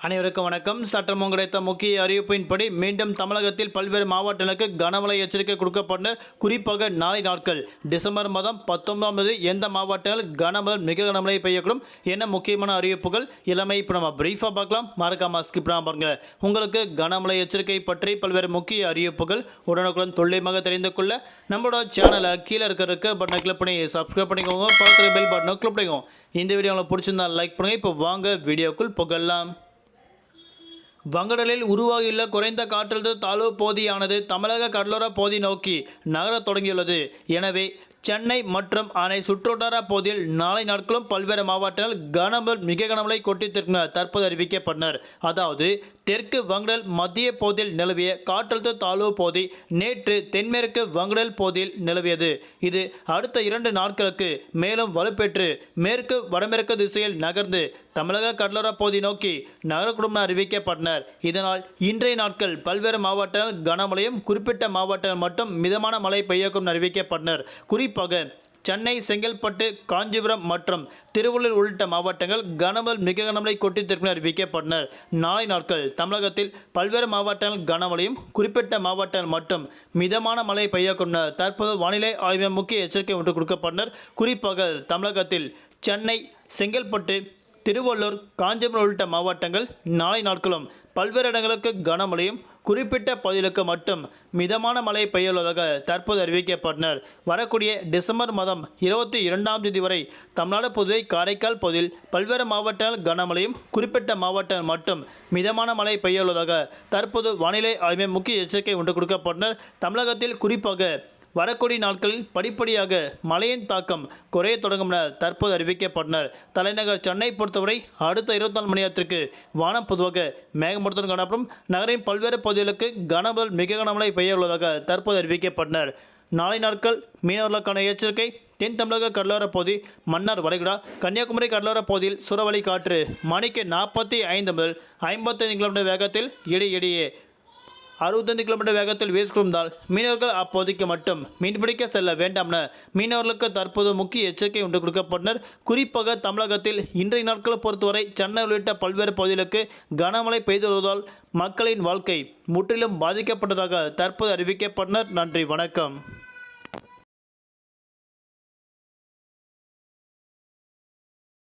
அனைவருக்கும் வணக்கம். சற்றம் கிடைத்த முக்கிய அறிவிப்பின்படி மீண்டும் தமிழகத்தில் பல்வேறு மாவட்டங்களுக்கு கனமழை எச்சரிக்கை கொடுக்கப்பட்ட. குறிப்பாக நாளை நாட்கள் டிசம்பர் மாதம் 19ஆம் தேதி எந்த மாவட்டங்கள் கனமழை மிக கனமழை பெய்யக்கூடும் என்ன முக்கியமான அறிவிப்புகள் இளமை இப்போ நம்ம பிரீஃபாக பார்க்கலாம். மறக்காம ஸ்கிப் பாருங்க. உங்களுக்கு கனமழை எச்சரிக்கை பற்றி பல்வேறு முக்கிய அறிவிப்புகள் உடனுக்குடன் துல்லியமாக தெரிந்து கொள்ள நம்மளோட சேனலை கீழே இருக்கிற பட்டனை கிளிக் பண்ணி சப்ஸ்கிரைப் பண்ணிக்கோங்க. பக்கத்தில் பெல் பட்டனை கிளிக் பண்ணிக்கோங்க. இந்த வீடியோ உங்களுக்கு பிடிச்சிருந்தா லைக் பண்ணுங்க. இப்போ வாங்க வீடியோக்குள் புகழலாம். வங்கடலில் உருவாகியுள்ள குறைந்த காற்றழுத்த தாழ்வு பகுதியானது தமிழக கடலோர பகுதி நோக்கி நகரத் தொடங்கியுள்ளது. எனவே சென்னை மற்றும் அணை சுற்றுவட்டார பகுதியில் நாளை நாட்களும் பல்வேறு மாவட்டங்கள் கனமழை மிக கனமழை கொட்டித்திருக்கின்றனர் தற்போது அறிவிக்கப்பட்டனர். அதாவது தெற்கு வங்கடல் மத்திய பகுதியில் நிலவிய காற்றழுத்த தாழ்வு பகுதி நேற்று தென்மேற்கு வங்கடல் பகுதியில் நிலவியது. இது அடுத்த 2 நாட்களுக்கு மேலும் வலுப்பெற்று மேற்கு வடமேற்கு திசையில் நகர்ந்து தமிழக கடலோர பகுதி நோக்கி நகரக்கூடும் அறிவிக்கப்பட்டனர். இதனால் இன்றைய நாட்கள் பல்வேறு மாவட்டங்கள் கனமழையும் குறிப்பிட்ட மாவட்டங்கள் மட்டும் மிதமான மழை பெய்யக்கும் அறிவிக்கப்பட்டனர். குறிப்பாக சென்னை, செங்கல்பட்டு, காஞ்சிபுரம் மற்றும் திருவள்ளூர் உள்ளிட்ட மாவட்டங்கள் கனமழை மிக கனமழை கொட்டித்திருக்கும் அறிவிக்கப்பட்டனர். நாளை நாட்கள் தமிழகத்தில் பல்வேறு மாவட்டங்கள் கனமழையும் குறிப்பிட்ட மாவட்டங்கள் மட்டும் மிதமான மழை பெய்யக்கும் தற்போது வானிலை ஆய்வு முக்கிய எச்சரிக்கை ஒன்று கொடுக்கப்பட்டனர். குறிப்பாக தமிழகத்தில் சென்னை, செங்கல்பட்டு, திருவள்ளூர், காஞ்சிபுரம் உள்ளிட்ட மாவட்டங்கள் நாளை நாட்களும் பல்வேறு இடங்களுக்கு கனமழையும் குறிப்பிட்ட பகுதிகளுக்கு மட்டும் மிதமான மழை பெய்யுள்ளதாக தற்போது அறிவிக்கப்பட்டனர். வரக்கூடிய டிசம்பர் மாதம் 22ஆம் தேதி வரை தமிழ்நாடு, புதுவை, காரைக்கால் பகுதியில் பல்வேறு மாவட்டங்கள் கனமழையும் குறிப்பிட்ட மாவட்டங்கள் மட்டும் மிதமான மழை பெய்யுள்ளதாக தற்போது வானிலை ஆய்வு முக்கிய எச்சரிக்கை ஒன்று கொடுக்கப்பட்டனர். தமிழகத்தில் குறிப்பாக வரக்கூடிய நாட்களில் படிப்படியாக மழையின் தாக்கம் குறைய தொடங்கும் என தற்போது அறிவிக்கப்பட்டனர். தலைநகர் சென்னை பொறுத்தவரை அடுத்த 24 மணி நேரத்திற்கு வானம் பொதுவாக மேகமூட்டத்துடன் காணப்படும். நகரின் பல்வேறு பகுதிகளுக்கு கனமழை மிக கனமழை பெய்ய உள்ளதாக தற்போது அறிவிக்கப்பட்டனர். நாளை நாட்கள் மீனவர்களுக்கான எச்சரிக்கை. தென் தமிழக கடலோர பகுதி, மன்னார் வளைகுடா, கன்னியாகுமரி கடலோர பகுதியில் சூறாவளி காற்று மணிக்கு 45 முதல் 55 கிலோமீட்டர் வேகத்தில் இடையிடையே 65 கிலோமீட்டர் வேகத்தில் வீசிக்கொண்டால் மீனவர்கள் அப்போதைக்கு மட்டும் மீன்பிடிக்க செல்ல வேண்டாம் என மீனவர்களுக்கு தற்போது முக்கிய எச்சரிக்கை ஒன்று கொடுக்கப்பட்டனர். குறிப்பாக தமிழகத்தில் இன்றைய நாட்களை பொறுத்தவரை சென்னை உள்ளிட்ட பல்வேறு பகுதிகளுக்கு கனமழை பெய்து வருவதால் மக்களின் வாழ்க்கை முற்றிலும் பாதிக்கப்பட்டதாக தற்போது அறிவிக்கப்பட்டனர். நன்றி, வணக்கம்.